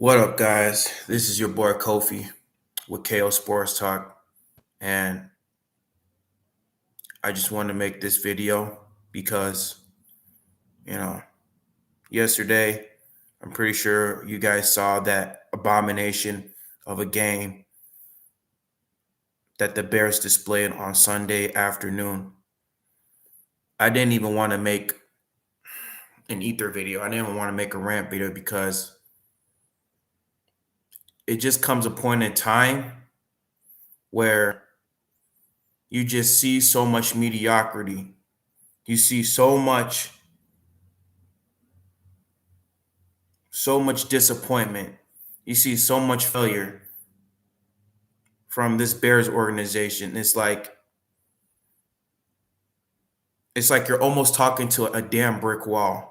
What up, guys? This is your boy Kofi with KO Sports Talk, and I just wanted to make this video because, you know, yesterday, I'm pretty sure you guys saw that abomination of a game that the Bears displayed on Sunday afternoon. I didn't even want to make an ether video. I didn't even want to make a rant video because it just comes a point in time where you just see so much mediocrity. You see so much disappointment. You see so much failure from this Bears organization. It's like you're almost talking to a damn brick wall.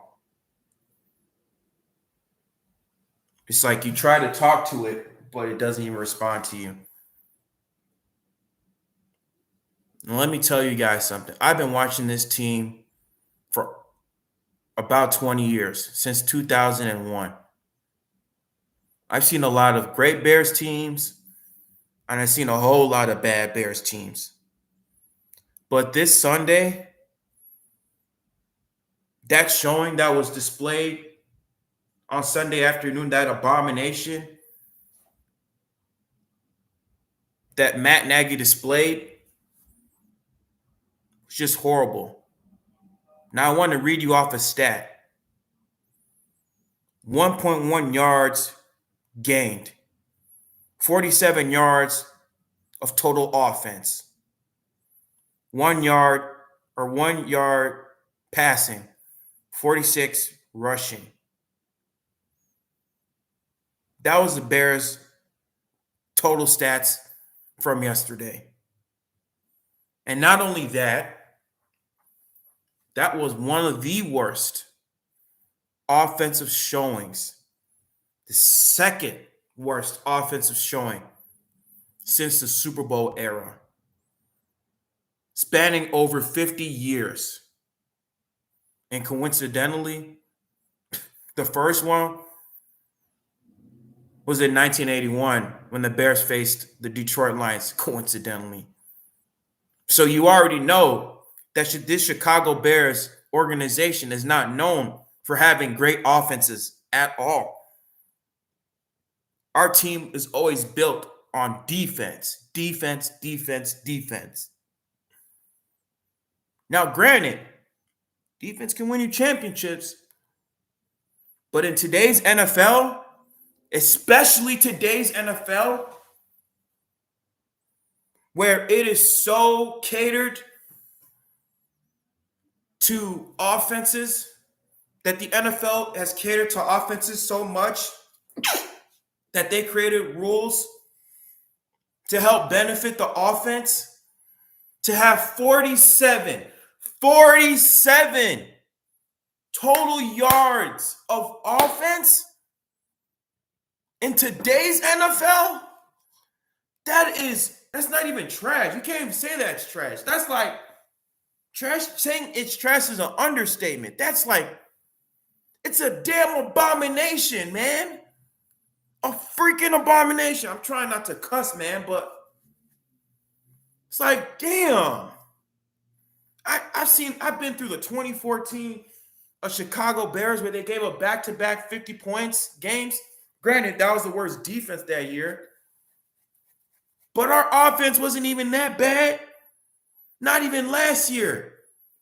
It's like you try to talk to it, but it doesn't even respond to you. And let me tell you guys something. I've been watching this team for about 20 years, since 2001. I've seen a lot of great Bears teams, and I've seen a whole lot of bad Bears teams. But this Sunday, that showing that was displayed on Sunday afternoon, that abomination that Matt Nagy displayed, was just horrible. Now I want to read you off a stat. 1.1 yards gained, 47 yards of total offense, 1 yard passing, 46 rushing. That was the Bears' total stats from yesterday. And not only that, that was one of the worst offensive showings, the second worst offensive showing since the Super Bowl era, spanning over 50 years. And coincidentally, the first one was in 1981 when the Bears faced the Detroit Lions, coincidentally. So you already know that this Chicago Bears organization is not known for having great offenses at all. Our team is always built on defense, defense, defense, defense. Now, granted, defense can win you championships, but in today's NFL, especially today's NFL, where it is so catered to offenses, that the NFL has catered to offenses so much that they created rules to help benefit the offense, to have 47 total yards of offense in today's NFL. That's not even trash. You can't even say that's trash. That's like trash. Saying it's trash is an understatement. That's like, it's a damn abomination, man. A freaking abomination. I'm trying not to cuss, man, but it's like, damn. I've been through the 2014 Chicago Bears where they gave up back-to-back 50 points games. Granted, that was the worst defense that year. But our offense wasn't even that bad. Not even last year.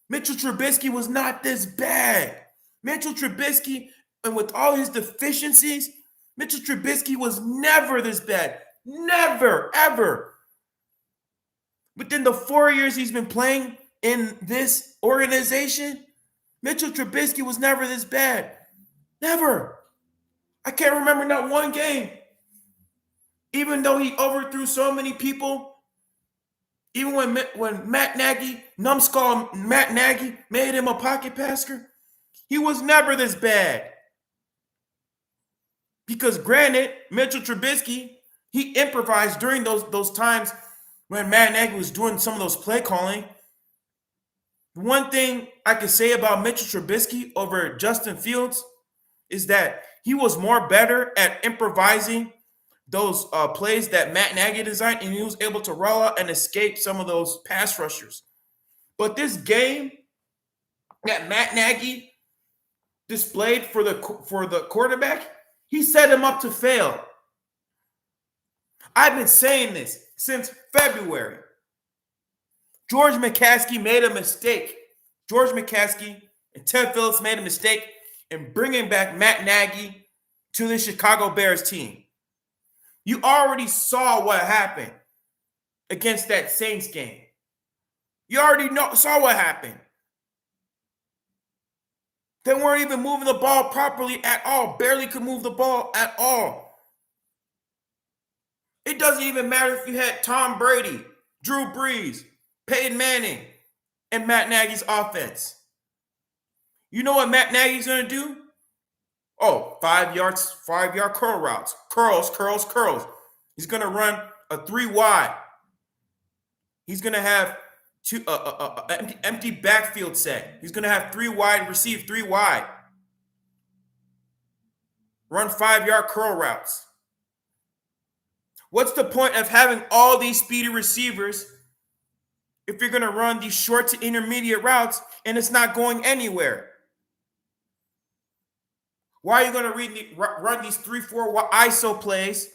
Mitchell Trubisky was not this bad. Mitchell Trubisky, and with all his deficiencies, Mitchell Trubisky was never this bad. Never, ever. Within the 4 years he's been playing in this organization, Mitchell Trubisky was never this bad. Never. I can't remember not one game. Even though he overthrew so many people, even when Matt Nagy, numbskull Matt Nagy, made him a pocket passer, he was never this bad. Because granted, Mitchell Trubisky, he improvised during those times when Matt Nagy was doing some of those play calling. One thing I could say about Mitchell Trubisky over Justin Fields is that He was more better at improvising those plays that Matt Nagy designed, and he was able to roll out and escape some of those pass rushers. But this game that Matt Nagy displayed for the quarterback, he set him up to fail. I've been saying this since February. George McCaskey made a mistake. George McCaskey and Ted Phillips made a mistake in bringing back Matt Nagy to the Chicago Bears team. You already saw what happened against that Saints game. You already saw what happened. They weren't even moving the ball properly at all. Barely could move the ball at all. It doesn't even matter if you had Tom Brady, Drew Brees, Peyton Manning, and Matt Nagy's offense. You know what Matt Nagy's going to do? Oh, 5-yard curl routes. Curls. He's going to run a 3 wide. He's going to have two empty backfield set. He's going to have 3 wide, receive 3 wide. Run 5-yard curl routes. What's the point of having all these speedy receivers if you're going to run these short to intermediate routes and it's not going anywhere? Why are you going to run these 3-4 ISO plays?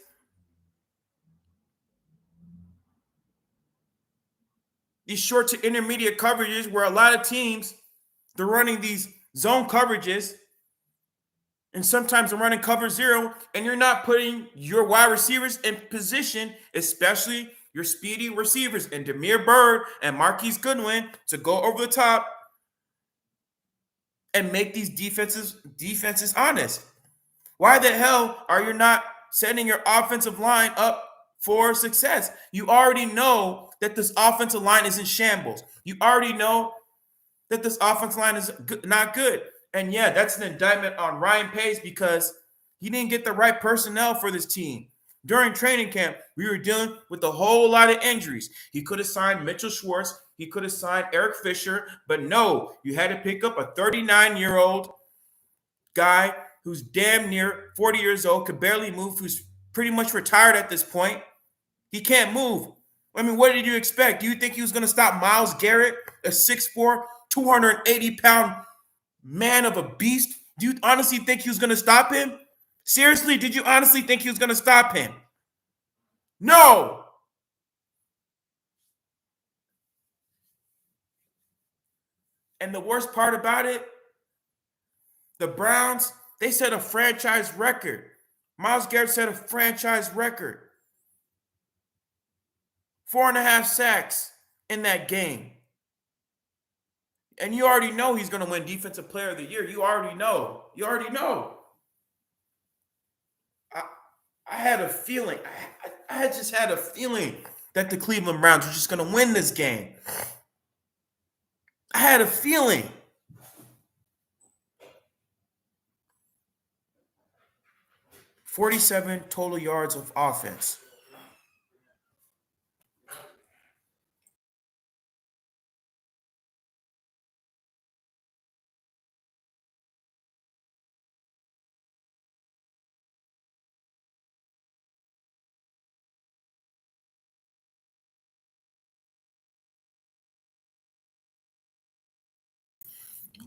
These short to intermediate coverages where a lot of teams, they're running these zone coverages, and sometimes they're running cover 0, and you're not putting your wide receivers in position, especially your speedy receivers and Damiere Byrd and Marquise Goodwin, to go over the top and make these defenses honest. Why the hell are you not setting your offensive line up for success? You already know that this offensive line is in shambles. You already know that this offensive line is not good. And yeah, that's an indictment on Ryan Pace because he didn't get the right personnel for this team. During training camp, we were dealing with a whole lot of injuries. He could have signed Mitchell Schwartz. He could have signed Eric Fisher. But no, you had to pick up a 39-year-old guy who's damn near 40 years old, could barely move, who's pretty much retired at this point. He can't move. I mean, what did you expect? Do you think he was going to stop Myles Garrett, a 6'4", 280-pound man of a beast? Do you honestly think he was going to stop him? Seriously, did you honestly think he was going to stop him? No. And the worst part about it, the Browns, they set a franchise record. Myles Garrett set a franchise record. 4.5 sacks in that game. And you already know he's going to win Defensive Player of the Year. You already know. I had a feeling. I just had a feeling that the Cleveland Browns were just going to win this game. I had a feeling. $47 total yards of offense.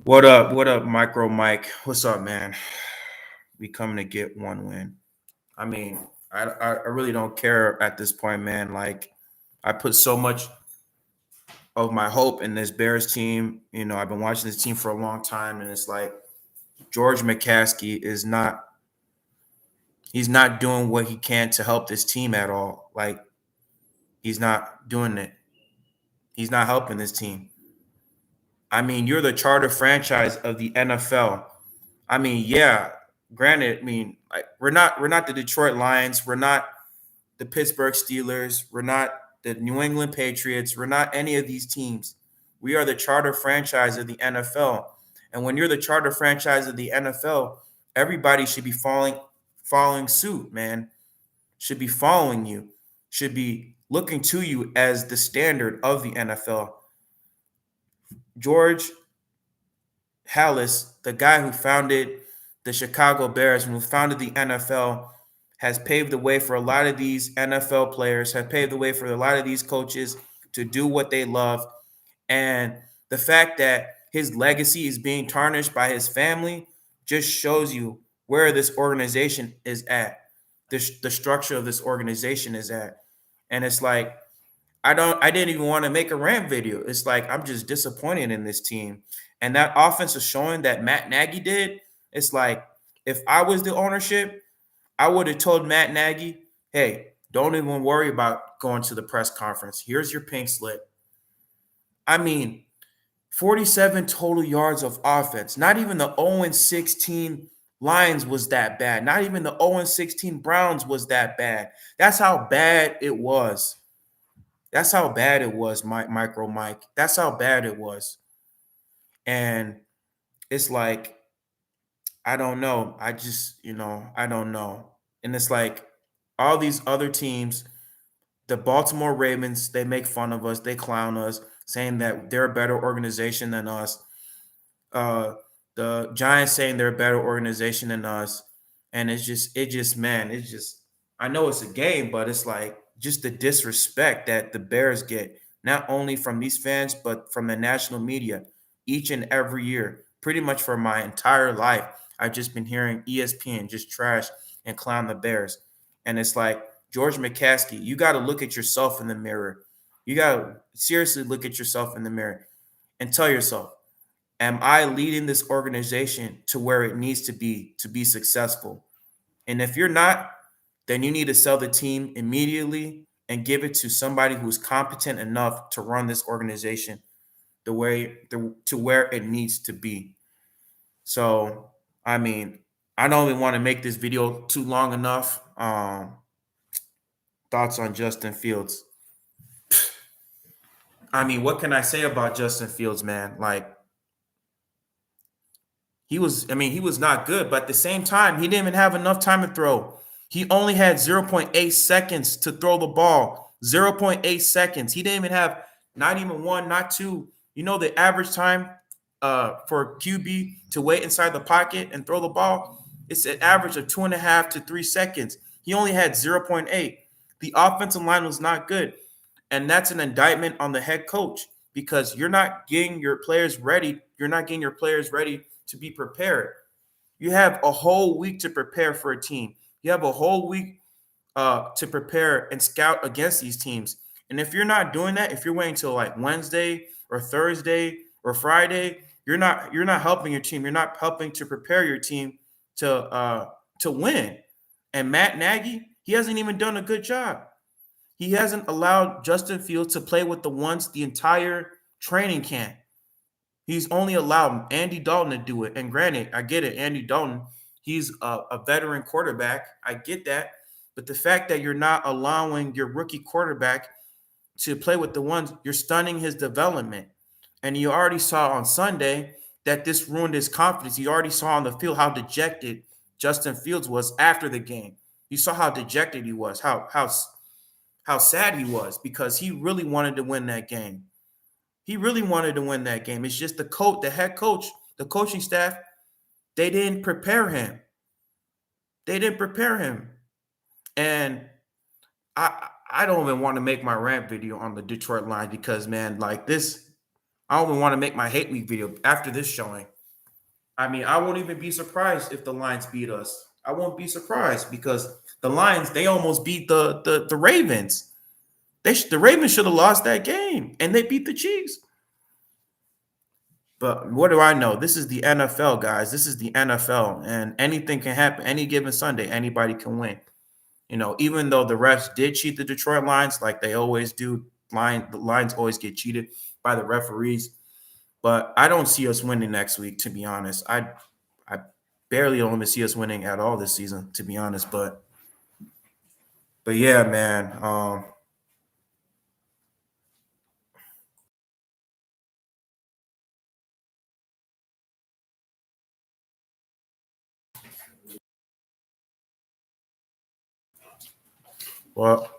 What up, Micro Mike? What's up, man? We coming to get one win. I mean, I really don't care at this point, man. Like, I put so much of my hope in this Bears team. You know, I've been watching this team for a long time, and it's like George McCaskey he's not doing what he can to help this team at all. Like, he's not doing it. He's not helping this team. I mean, you're the charter franchise of the NFL. I mean, yeah, granted, I mean, like, we're not the Detroit Lions, we're not the Pittsburgh Steelers, we're not the New England Patriots, we're not any of these teams. We are the charter franchise of the NFL. And when you're the charter franchise of the NFL, everybody should be following suit, man. Should be following you, should be looking to you as the standard of the NFL. George Halas, the guy who founded the Chicago Bears, who founded the NFL, has paved the way for a lot of these NFL players, have paved the way for a lot of these coaches to do what they love. And the fact that his legacy is being tarnished by his family just shows you where this organization is at, the structure of this organization is at. And it's like, I didn't even want to make a rant video. It's like, I'm just disappointed in this team. And that offensive showing that Matt Nagy did, it's like, if I was the ownership, I would have told Matt Nagy, hey, don't even worry about going to the press conference. Here's your pink slip. I mean, 47 total yards of offense. Not even the 0-16 Lions was that bad. Not even the 0-16 Browns was that bad. That's how bad it was. That's how bad it was, Micro Mike. That's how bad it was. And it's like, I don't know. I just, I don't know. And it's like all these other teams, the Baltimore Ravens, they make fun of us, they clown us, saying that they're a better organization than us. Uh, the Giants saying they're a better organization than us. And man, it's just, I know it's a game, but it's like just the disrespect that the Bears get, not only from these fans, but from the national media each and every year. Pretty much for my entire life, I've just been hearing ESPN just trash and clown the Bears. And it's like, George McCaskey, you got to look at yourself in the mirror. You got to seriously look at yourself in the mirror and tell yourself, am I leading this organization to where it needs to be successful? And if you're not, then you need to sell the team immediately and give it to somebody who's competent enough to run this organization to where it needs to be. So, I mean, I don't even want to make this video too long enough. Thoughts on Justin Fields? I mean, what can I say about Justin Fields, man? Like, he was not good, but at the same time, he didn't even have enough time to throw. He only had 0.8 seconds to throw the ball. 0.8 seconds. He didn't even have not even one, not two. You know the average time for QB to wait inside the pocket and throw the ball? It's an average of 2.5 to 3 seconds. He only had 0.8. The offensive line was not good. And that's an indictment on the head coach because you're not getting your players ready. You're not getting your players ready to be prepared. You have a whole week to prepare for a team. You have a whole week to prepare and scout against these teams. And if you're not doing that, if you're waiting till like Wednesday or Thursday or Friday, you're not helping your team. You're not helping to prepare your team to win. And Matt Nagy, he hasn't even done a good job. He hasn't allowed Justin Fields to play with the ones the entire training camp. He's only allowed Andy Dalton to do it. And granted, I get it. Andy Dalton, he's a veteran quarterback. I get that. But the fact that you're not allowing your rookie quarterback to play with the ones, you're stunning his development. And you already saw on Sunday that this ruined his confidence. You already saw on the field how dejected Justin Fields was after the game. You saw how dejected he was, how sad he was because he really wanted to win that game. He really wanted to win that game. It's just the head coach, the coaching staff, they didn't prepare him. They didn't prepare him. And I don't even want to make my rant video on the Detroit Lions because, man, like this, I don't even want to make my hate week video after this showing. I mean, I won't even be surprised if the Lions beat us. I won't be surprised because the Lions, they almost beat the Ravens. The Ravens should have lost that game, and they beat the Chiefs. But what do I know? This is the NFL, guys. This is the NFL, and anything can happen. Any given Sunday, anybody can win. Even though the refs did cheat the Detroit Lions, like they always do, the Lions always get cheated by the referees. But I don't see us winning next week, to be honest. I barely don't even see us winning at all this season, to be honest. But yeah, man. Well,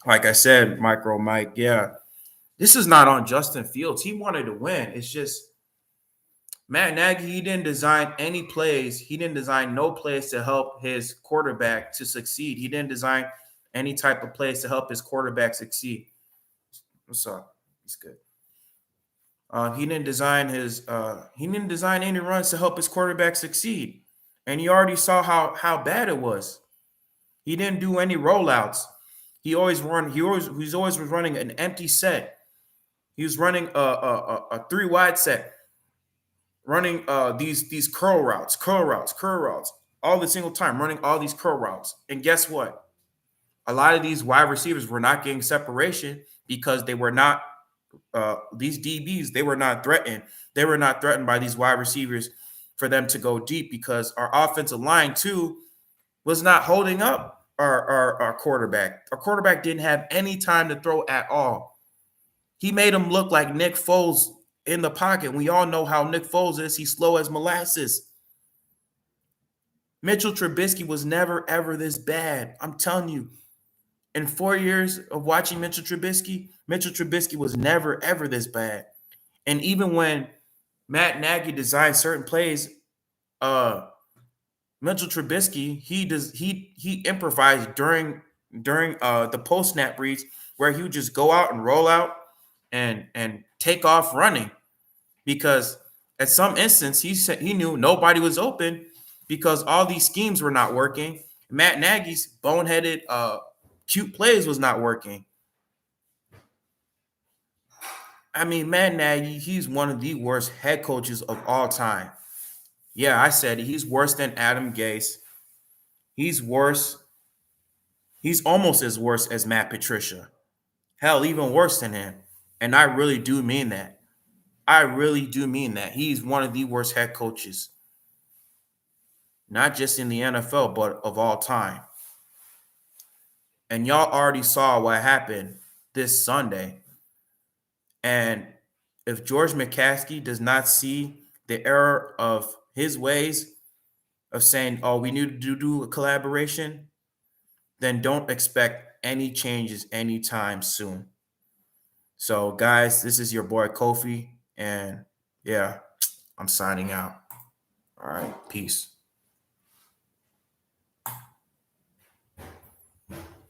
like I said, Micro Mike, yeah, this is not on Justin Fields. He wanted to win. It's just Matt Nagy, he didn't design any plays. He didn't design no plays to help his quarterback to succeed. He didn't design any type of plays to help his quarterback succeed. What's up? It's good. He didn't design any runs to help his quarterback succeed. And you already saw how bad it was. He didn't do any rollouts. He's always was running an empty set. He was running a three wide set, running these curl routes, all the single time, running all these curl routes. And guess what? A lot of these wide receivers were not getting separation because they were not these DBs. They were not threatened. They were not threatened by these wide receivers for them to go deep because our offensive line too was not holding up our quarterback. Our quarterback didn't have any time to throw at all. He made him look like Nick Foles in the pocket. We all know how Nick Foles is. He's slow as molasses. Mitchell Trubisky was never, ever this bad. I'm telling you, in 4 years of watching Mitchell Trubisky was never, ever this bad. And even when Matt Nagy designed certain plays, Mitchell Trubisky, he improvised during the post snap reads where he would just go out and roll out and take off running because at some instance he knew nobody was open because all these schemes were not working. Matt Nagy's boneheaded cute plays was not working. I mean, Matt Nagy, he's one of the worst head coaches of all time. Yeah, I said it. He's worse than Adam Gase. He's worse. He's almost as worse as Matt Patricia. Hell, even worse than him. And I really do mean that. I really do mean that. He's one of the worst head coaches. Not just in the NFL, but of all time. And y'all already saw what happened this Sunday. And if George McCaskey does not see the error of his ways of saying, oh, we need to do a collaboration, then don't expect any changes anytime soon. So, guys, this is your boy Kofi. And yeah, I'm signing out. All right. Peace.